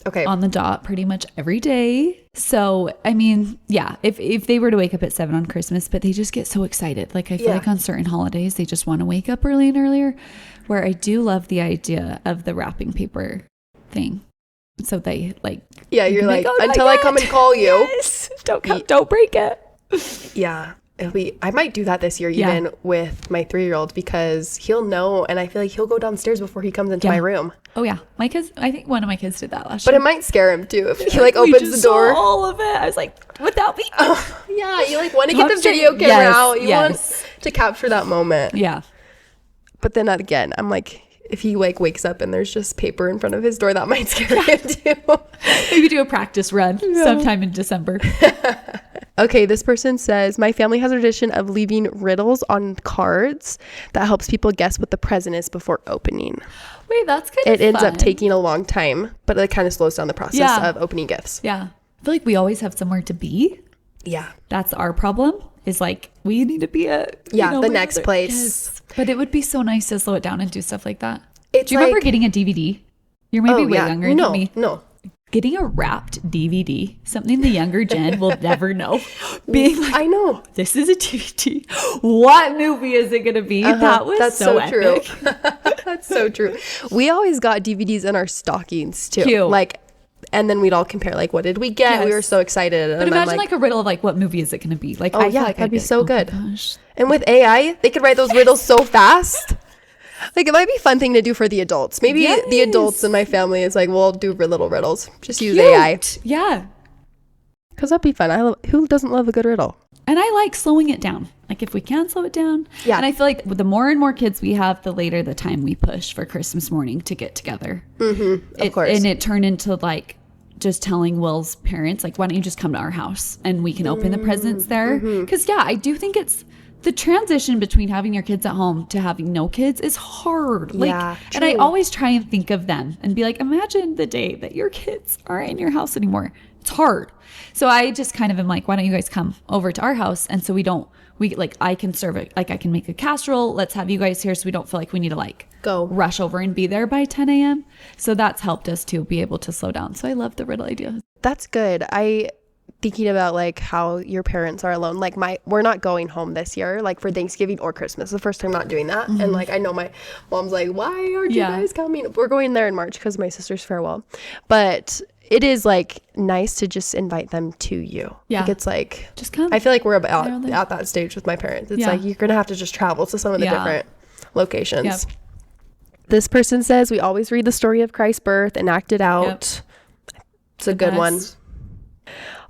Okay. On the dot pretty much every day. So, I mean, if they were to wake up at 7 on Christmas, but they just get so excited. Like I feel like on certain holidays, they just want to wake up early and earlier, where I do love the idea of the wrapping paper thing. So they like, you're like, until I come and call you. Yes. Don't break it. Yeah. I might do that this year even with my 3-year-old, because he'll know, and I feel like he'll go downstairs before he comes into my room. Oh yeah, my kids. I think one of my kids did that last year. But it might scare him too if he like opens the door. Saw all of it. I was like, without me. Yeah, you like want to get the video camera out. You want to capture that moment. Yeah. But then again, I'm like, if he like wakes up and there's just paper in front of his door, that might scare him too. Maybe do a practice run sometime in December. Okay, this person says, my family has a tradition of leaving riddles on cards that helps people guess what the present is before opening. Wait, that's kind of It ends up taking a long time, but it kind of slows down the process of opening gifts. Yeah. I feel like we always have somewhere to be. Yeah. That's our problem, is like, we need to be at the next place. Yes. But it would be so nice to slow it down and do stuff like that. Do you like, remember getting a DVD? You're maybe way younger than me. No. Getting a wrapped DVD, something the younger gen will never know. Being like, I know. This is a DVD. What movie is it going to be? That's so true. That's so true. We always got DVDs in our stockings too. Cute. Like, and then we'd all compare, like, what did we get? Yes. We were so excited. But imagine like a riddle of like, what movie is it going to be? Like, I feel like that'd be so good. And with AI, they could write those riddles so fast. Like, it might be a fun thing to do for the adults. Maybe the adults in my family is like, we'll do little riddles. Just use AI. Yeah. Because that'd be fun. Who doesn't love a good riddle? And I like slowing it down. Like, if we can slow it down. Yeah. And I feel like the more and more kids we have, the later the time we push for Christmas morning to get together. Mm-hmm. Of course. And it turned into like just telling Will's parents, like, why don't you just come to our house and we can open the presents there? Because I do think it's the transition between having your kids at home to having no kids is hard. Like, Yeah, and I true. always try and think of them and be like, imagine the day that your kids aren't in your house anymore. It's hard. So I just kind of am like, why don't you guys come over to our house? And so we like, I can serve it. Like I can make a casserole. Let's have you guys here. So we don't feel like we need to like Go rush over and be there by 10 a.m. So that's helped us to be able to slow down. So I love the riddle idea. That's good. Thinking about like how your parents are alone, like we're not going home this year, like for Thanksgiving or Christmas. The first time not doing that. And like I know my mom's like, why aren't you guys coming? We're going there in March because of my sister's farewell. But it is like nice to just invite them to you. Yeah. Like, it's like Just come. I feel like we're about at that stage with my parents. It's like you're gonna have to just travel to some of the different locations. Yep. This person says we always read the story of Christ's birth and act it out. It's a good one.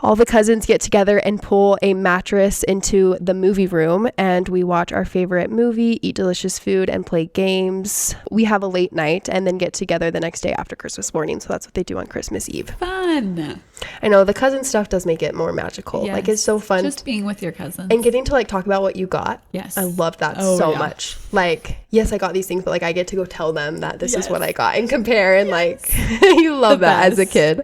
All the cousins get together and pull a mattress into the movie room, and we watch our favorite movie, eat delicious food, and play games. We have a late night and then get together the next day after Christmas morning. So that's what they do on Christmas Eve. Fun. I know the cousin stuff does make it more magical. Yes. Like it's so fun. Just being with your cousins. And getting to like talk about what you got. Yes. I love that much. Like, yes, I got these things, but like I get to go tell them that this is what I got and compare and like you love that as a kid.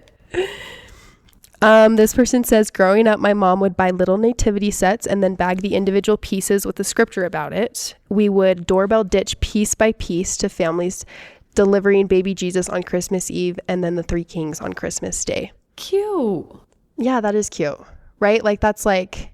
This person says, growing up, my mom would buy little nativity sets and then bag the individual pieces with the scripture about it. We would doorbell ditch piece by piece to families delivering baby Jesus on Christmas Eve and then the Three Kings on Christmas Day. Cute. Yeah, that is cute, right? Like that's like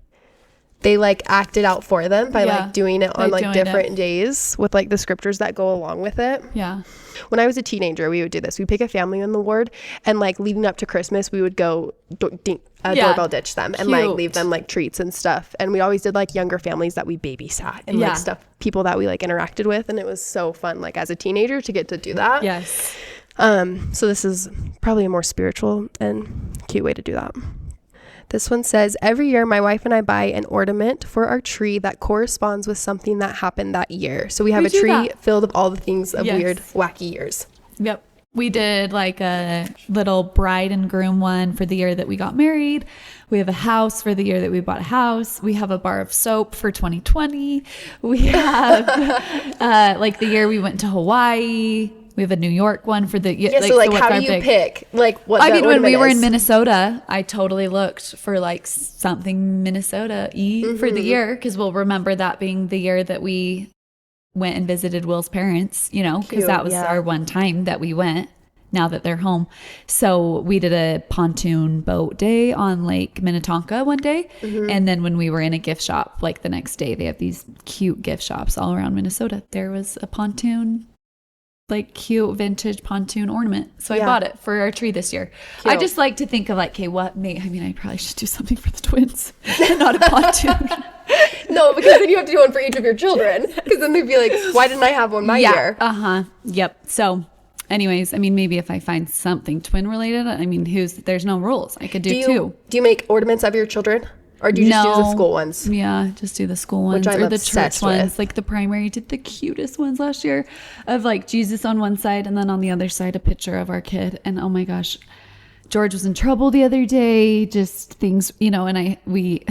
they like acted out for them by like doing it on like different days with like the scriptures that go along with it. Yeah. When I was a teenager, we would do this. We'd pick a family in the Lord, and like leading up to Christmas, we would go doorbell ditch them and like leave them like treats and stuff. And we always did like younger families that we babysat and like stuff, people that we like interacted with. And it was so fun, like as a teenager to get to do that. Yes. So this is probably a more spiritual and cute way to do that. This one says, every year my wife and I buy an ornament for our tree that corresponds with something that happened that year. So we have a tree filled with all the things of weird, wacky years. Yep. We did like a little bride and groom one for the year that we got married. We have a house for the year that we bought a house. We have a bar of soap for 2020. We have like the year we went to Hawaii. We have a New York one for the yeah. Like, so like how do you pick like what? I mean, when we were in Minnesota, I totally looked for like something Minnesota-y for the year because we'll remember that being the year that we went and visited Will's parents. You know, because that was our one time that we went. Now that they're home, so we did a pontoon boat day on Lake Minnetonka one day, and then when we were in a gift shop, like the next day, they have these cute gift shops all around Minnesota. There was a pontoon. Like cute vintage pontoon ornament. So I bought it for our tree this year. Cute. I just like to think of like, okay, I probably should do something for the twins and not a pontoon. No, because then you have to do one for each of your children. Because then they'd be like, why didn't I have one my year? Yep. So anyways, I mean, maybe if I find something twin related, I mean, there's no rules. I could do two. Do you make ornaments of your children? Or do you just do the school ones? Yeah, just do the school ones. Which I'm or the church ones. with. Like the primary did the cutest ones last year of like Jesus on one side and then on the other side a picture of our kid. And oh my gosh, George was in trouble the other day. Just things, you know, and we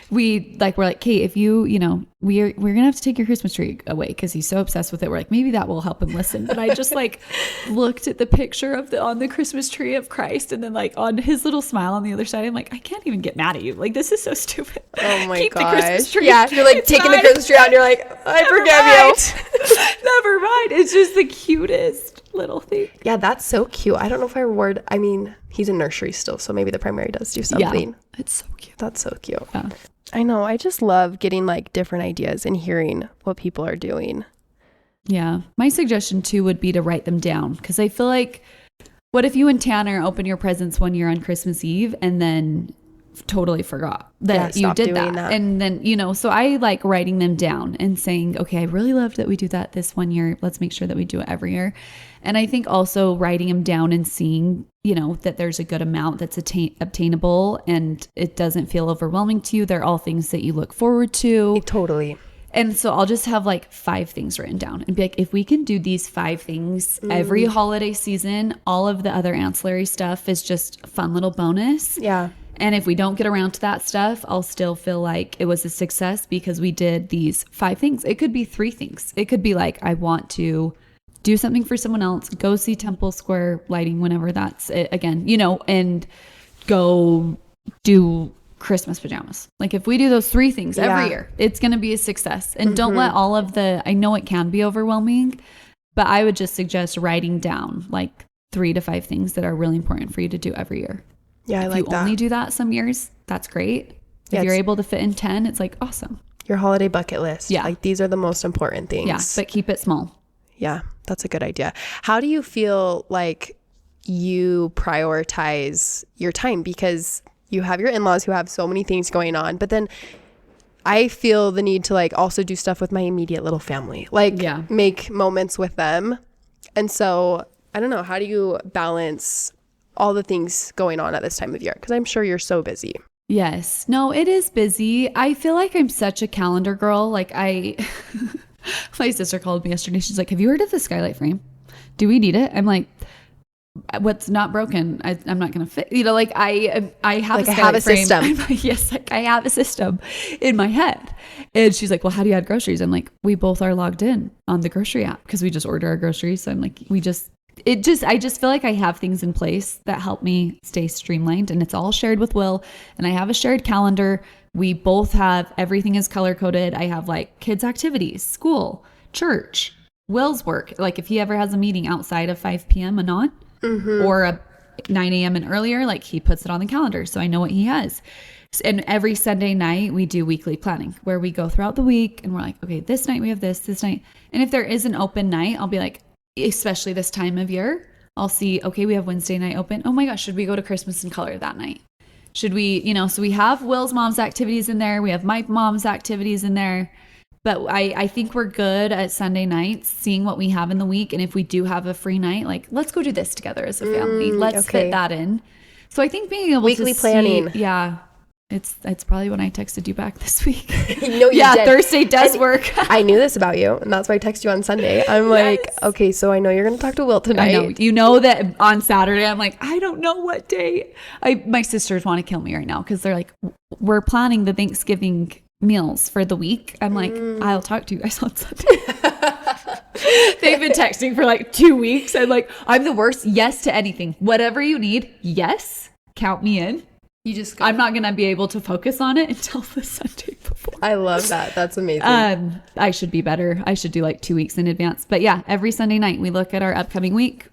we're like, Kate, if you know, we're gonna have to take your Christmas tree away because he's so obsessed with it. We're like, maybe that will help him listen. But I just like looked at the picture of on the Christmas tree of Christ, and then like on his little smile on the other side, I'm like, I can't even get mad at you. Like this is so stupid. Oh my Keep gosh. the Christmas tree. Yeah, you're like It's taking fine. the Christmas tree out, and you're like, I forgive you. Never mind. It's just the cutest little thing. Yeah, that's so cute. I don't know if I reward. I mean, he's in nursery still, so maybe the primary does do something. Yeah, it's so cute. That's so cute. Yeah. I know. I just love getting like different ideas and hearing what people are doing. Yeah. My suggestion too would be to write them down because I feel like what if you and Tanner open your presents one year on Christmas Eve and then totally forgot that you did that. And then, you know, so I like writing them down and saying, okay, I really loved that we do that this one year. Let's make sure that we do it every year. And I think also writing them down and seeing, you know, that there's a good amount that's obtainable and it doesn't feel overwhelming to you. They're all things that you look forward to. Totally. And so I'll just have like 5 things written down and be like, if we can do these 5 things every holiday season, all of the other ancillary stuff is just a fun little bonus. Yeah. And if we don't get around to that stuff, I'll still feel like it was a success because we did these 5 things. It could be 3 things. It could be like, I want to do something for someone else, go see Temple Square lighting whenever that's it again, you know, and go do Christmas pajamas. Like if we do those 3 things every year, it's going to be a success. And don't let all of I know it can be overwhelming, but I would just suggest writing down like 3 to 5 things that are really important for you to do every year. Yeah, I like that. If you only do that some years, that's great. If you're able to fit in 10, it's like awesome. Your holiday bucket list. Yeah. Like these are the most important things. Yeah, but keep it small. Yeah, that's a good idea. How do you feel like you prioritize your time? Because you have your in-laws who have so many things going on, but then I feel the need to like also do stuff with my immediate little family, like make moments with them. And so I don't know, how do you balance all the things going on at this time of year? Because I'm sure you're so busy. Yes. No, it is busy. I feel like I'm such a calendar girl. Like my sister called me yesterday. She's like, have you heard of the skylight frame? Do we need it? I'm like, what's not broken? I'm not going to fit, you know, like I have like a I have a frame. system. Yes. Like I have a system in my head. And she's like, well, how do you add groceries? I'm like, we both are logged in on the grocery app because we just order our groceries. So I'm like, I just feel like I have things in place that help me stay streamlined, and it's all shared with Will. And I have a shared calendar. We both have, everything is color coded. I have like kids activities, school, church, Will's work. Like if he ever has a meeting outside of 5 p.m. and on, or a 9 a.m. and earlier, like he puts it on the calendar. So I know what he has. And every Sunday night we do weekly planning where we go throughout the week and we're like, okay, this night we have this night. And if there is an open night, I'll be like, especially this time of year, I'll see, okay, we have Wednesday night open. Oh my gosh, should we go to Christmas in Color that night? Should we, you know, so we have Will's mom's activities in there. We have my mom's activities in there. But I think we're good at Sunday nights, seeing what we have in the week. And if we do have a free night, like, let's go do this together as a family. Let's fit that in. So I think being able weekly planning. Yeah. It's probably when I texted you back this week. No, you did. Thursday does work. I knew this about you, and that's why I texted you on Sunday. I'm like, okay, so I know you're going to talk to Will tonight. I know. You know that on Saturday, I'm like, I don't know what day. My sisters want to kill me right now because they're like, we're planning the Thanksgiving meals for the week. I'm like, I'll talk to you guys on Sunday. They've been texting for like 2 weeks. I'm like, I'm the worst. Yes to anything. Whatever you need. Yes. Count me in. I'm not going to be able to focus on it until the Sunday before. I love that. That's amazing. I should be better. I should do like 2 weeks in advance. But yeah, every Sunday night we look at our upcoming week.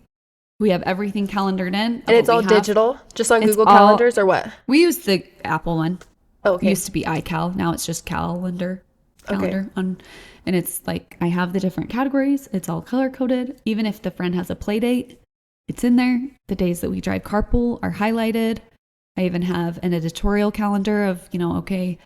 We have everything calendared in. And it's all digital? Just on Google Calendars or what? We use the Apple one. Oh, okay. It used to be iCal. Now it's just calendar. Okay. And it's like I have the different categories. It's all color coded. Even if the friend has a play date, it's in there. The days that we drive carpool are highlighted. I even have an editorial calendar of, you know, okay,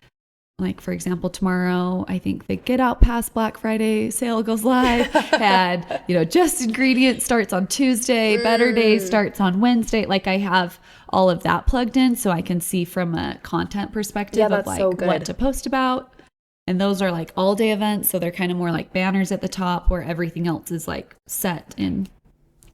like for example, tomorrow, I think the Get Out Past Black Friday sale goes live. And, you know, Just Ingredients starts on Tuesday. Better Days starts on Wednesday. Like I have all of that plugged in so I can see from a content perspective of like what to post about. And those are like all day events. So they're kind of more like banners at the top where everything else is like set in.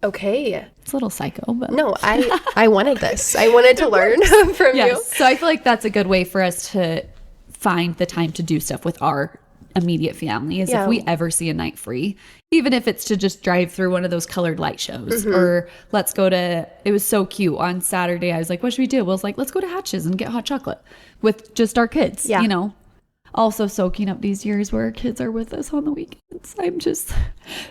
Okay. It's a little psycho, but no, I wanted this. I wanted to learn from you. So I feel like that's a good way for us to find the time to do stuff with our immediate family is if we ever see a night free, even if it's to just drive through one of those colored light shows or let's go to, it was so cute on Saturday. I was like, what should we do? Will's like, let's go to Hatches and get hot chocolate with just our kids, you know? Also soaking up these years where our kids are with us on the weekends.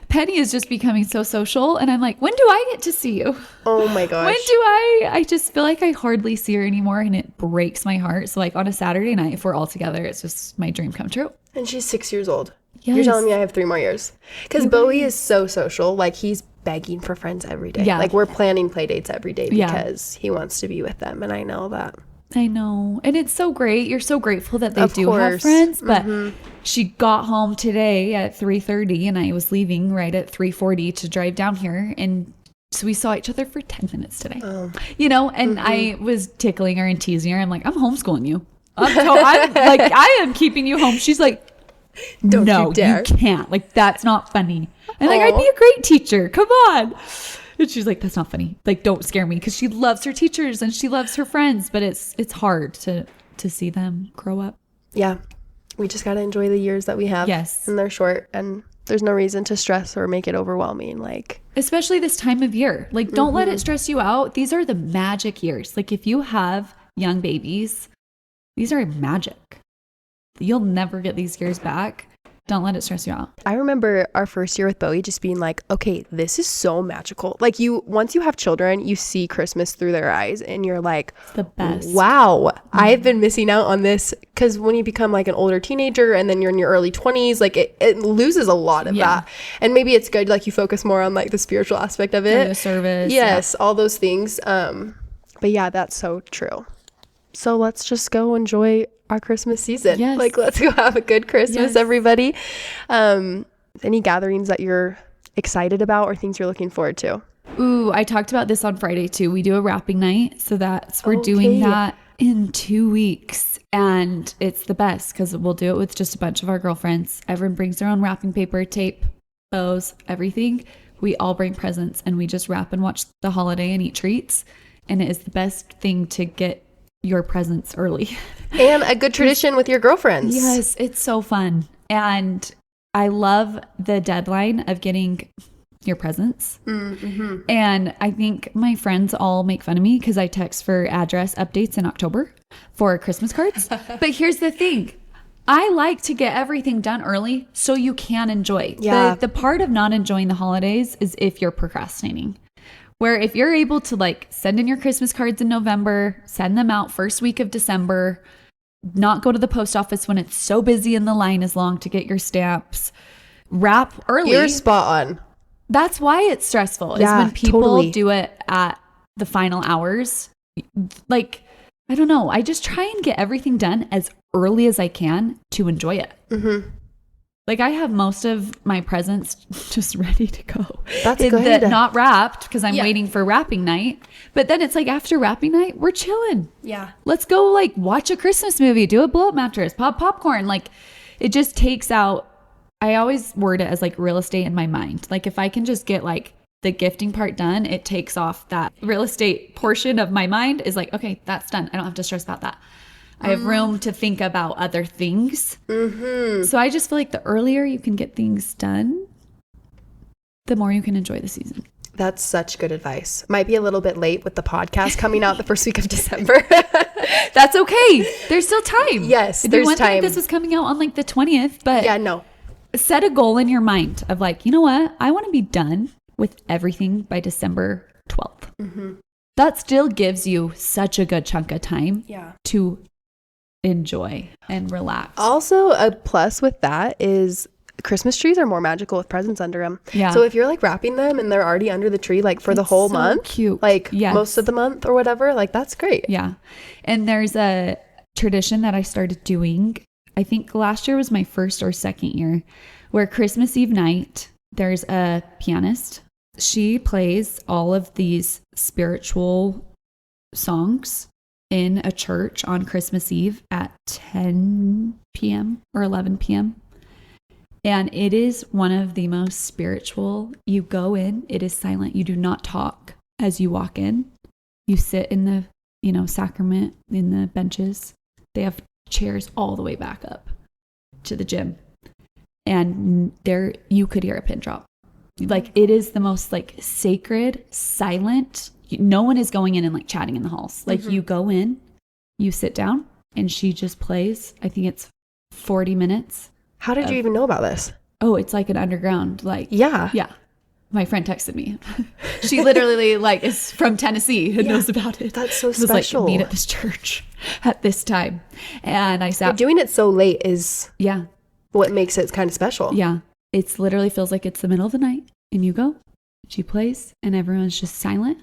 Penny is just becoming so social. And I'm like, when do I get to see you? Oh my gosh. When do I just feel like I hardly see her anymore and it breaks my heart. So like on a Saturday night, if we're all together, it's just my dream come true. And she's 6 years old. Yes. You're telling me I have 3 more years. Because Bowie is so social. Like he's begging for friends every day. Yeah. Like we're planning play dates every day because he wants to be with them. And I know that. I know. And it's so great. You're so grateful that they do have friends. But she got home today at 3:30 and I was leaving right at 3:40 to drive down here. And so we saw each other for 10 minutes today. You know, and I was tickling her and teasing her. I'm like, I'm homeschooling you. I'm like, I am keeping you home. She's like, no, you can't. Like, that's not funny. And like, I'd be a great teacher. Come on. And she's like, that's not funny. Like, don't scare me. Because she loves her teachers and she loves her friends. But it's hard to see them grow up. Yeah. We just got to enjoy the years that we have. Yes. And they're short. And there's no reason to stress or make it overwhelming. Like, especially this time of year. Like, don't let it stress you out. These are the magic years. Like, if you have young babies, these are magic. You'll never get these years back. Don't let it stress you out. I remember our first year with Bowie just being like, okay, this is so magical. Like, once you have children, you see Christmas through their eyes and you're like, the best. Wow, I've been missing out on this. Because when you become like an older teenager and then you're in your early 20s, like it loses a lot of that. And maybe it's good, like you focus more on like the spiritual aspect of it. The service. Yes, all those things. But yeah, that's so true. So let's just go enjoy our Christmas season. Yes. Like, let's go have a good Christmas, everybody. Any gatherings that you're excited about or things you're looking forward to? Ooh, I talked about this on Friday too. We do a wrapping night. So we're doing that in 2 weeks. And it's the best because we'll do it with just a bunch of our girlfriends. Everyone brings their own wrapping paper, tape, bows, everything. We all bring presents and we just wrap and watch the holiday and eat treats. And it is the best thing to get your presents early. And a good tradition with your girlfriends. Yes, it's so fun. And I love the deadline of getting your presents. And I think my friends all make fun of me because I text for address updates in October for Christmas cards. But here's the thing. I like to get everything done early so you can enjoy. Yeah. The part of not enjoying the holidays is if you're procrastinating. Where if you're able to like send in your Christmas cards in November, send them out first week of December, not go to the post office when it's so busy and the line is long to get your stamps, wrap early. You're spot on. That's why it's stressful is when people do it at the final hours. Like, I don't know. I just try and get everything done as early as I can to enjoy it. Like, I have most of my presents just ready to go. That's good. Not wrapped because I'm waiting for wrapping night. But then it's like after wrapping night, we're chilling. Yeah. Let's go like watch a Christmas movie, do a blow up mattress, pop popcorn. Like, it just takes out, I always word it as like real estate in my mind. Like, if I can just get like the gifting part done, it takes off that real estate portion of my mind is like, okay, that's done. I don't have to stress about that. I have room to think about other things. So I just feel like the earlier you can get things done, the more you can enjoy the season. That's such good advice. Might be a little bit late with the podcast coming out the first week of December. That's okay. There's still time. Yes, It'd there's be one thing time. if this was coming out on like the 20th, but Yeah, no. set a goal in your mind of like, you know what? I want to be done with everything by December 12th. That still gives you such a good chunk of time to enjoy and relax. Also, a plus with that is Christmas trees are more magical with presents under them. Yeah. So if you're like wrapping them and they're already under the tree, like for the whole so month, cute. like most of the month or whatever, like that's great. Yeah. And there's a tradition that I started doing. I think last year was my first or second year, where Christmas Eve night, there's a pianist. She plays all of these spiritual songs in a church on Christmas Eve at 10 p.m. or 11 p.m. And it is one of the most spiritual. You go in, it is silent. You do not talk as you walk in. You sit in the, sacrament in the benches. They have chairs all the way back up to the gym. And there you could hear a pin drop. Like, it is the most like sacred, silent. No one is going in and like chatting in the halls. Like, you go in, you sit down, and she just plays. I think it's 40 minutes. How did you even know about this? Oh, it's like an underground, like, Yeah. My friend texted me. She literally like is from Tennessee and knows about it. That's so It was special. like, meet at this church at this time. And I sat. But doing it so late is what makes it kind of special. Yeah. It's literally feels like it's the middle of the night and you go, she plays and everyone's just silent.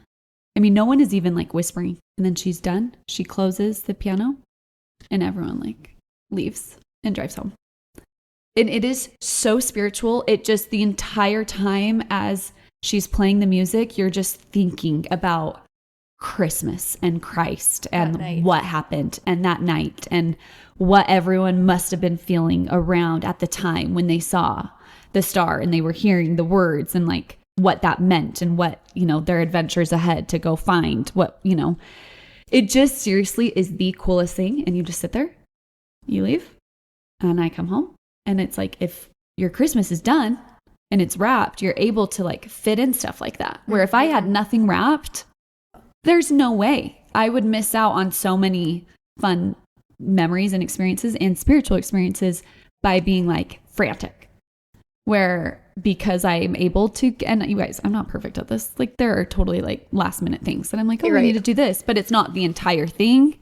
I mean, no one is even like whispering. And then she's done. She closes the piano and everyone like leaves and drives home. And it is so spiritual. It just the entire time as she's playing the music, you're just thinking about Christmas and Christ and what happened and that night and what everyone must have been feeling around at the time when they saw the star and they were hearing the words and like what that meant and what, their adventures ahead to go find what, it just seriously is the coolest thing. And you just sit there, you leave, and I come home. And it's like, if your Christmas is done and it's wrapped, you're able to like fit in stuff like that. Where if I had nothing wrapped, there's no way. I would miss out on so many fun memories and experiences and spiritual experiences by being like frantic. Where because I'm able to, and you guys, I'm not perfect at this. Like there are totally like last minute things that I'm like, oh, I need to do this, but it's not the entire thing.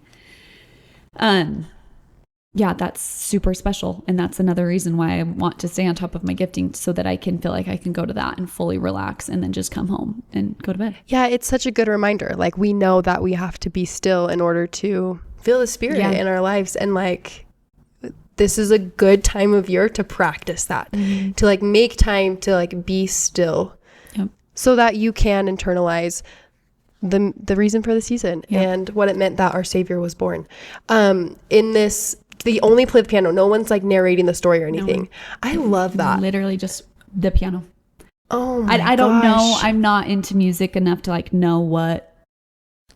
Yeah, that's super special. And that's another reason why I want to stay on top of my gifting, so that I can feel like I can go to that and fully relax and then just come home and go to bed. Yeah, it's such a good reminder. Like we know that we have to be still in order to feel the spirit in our lives. And like, this is a good time of year to practice that, to like make time to like be still, so that you can internalize the reason for the season and what it meant that our Savior was born. In this, the only play the piano. No one's like narrating the story or anything. I love that. Literally just the piano. Oh my I don't know. I'm not into music enough to like know what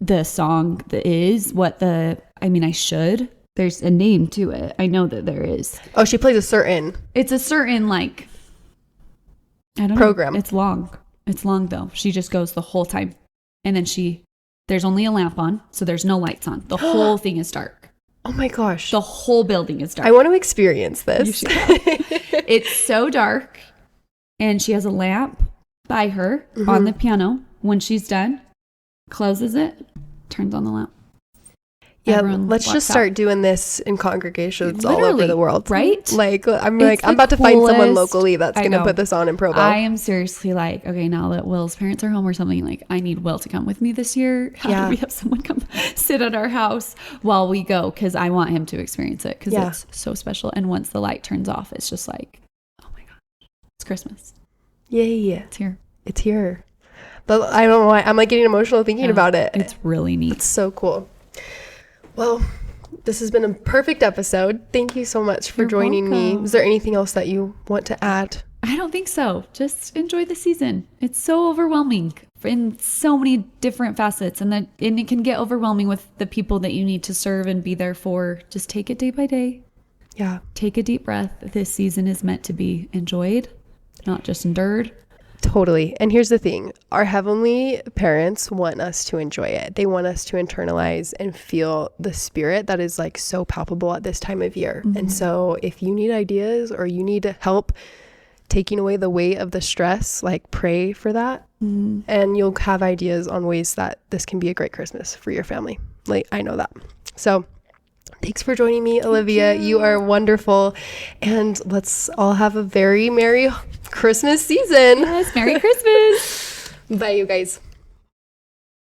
the song is. I should. There's a name to it. I know that there is. Oh, she plays it's a certain like, I don't program. Know. It's long. It's long though. She just goes the whole time. And then there's only a lamp on. So there's no lights on. The whole thing is dark. Oh my gosh. The whole building is dark. I want to experience this. It's so dark. And she has a lamp by her on the piano. When she's done, closes it, turns on the lamp. Yeah, let's just start doing this in congregations all over the world. Right? Like, I'm about to find someone locally that's going to put this on in Provo. I am seriously like, okay, now that Will's parents are home or something, like I need Will to come with me this year. How do we have someone come sit at our house while we go? Because I want him to experience it, because it's so special. And once the light turns off, it's just like, oh my gosh, it's Christmas. Yeah. It's here. It's here. But I don't know why. I'm like getting emotional thinking about it. It's really neat. It's so cool. Well, this has been a perfect episode. Thank you so much for joining me. Is there anything else that you want to add? I don't think so. Just enjoy the season. It's so overwhelming in so many different facets, and it can get overwhelming with the people that you need to serve and be there for. Just take it day by day. Yeah. Take a deep breath. This season is meant to be enjoyed, not just endured. Totally. And here's the thing. Our heavenly parents want us to enjoy it. They want us to internalize and feel the spirit that is like so palpable at this time of year. And so if you need ideas or you need help taking away the weight of the stress, like pray for that. And you'll have ideas on ways that this can be a great Christmas for your family. Like, I know that. So thanks for joining me, Olivia. You are wonderful. And let's all have a very Merry Christmas season. Yes, Merry Christmas. Bye, you guys.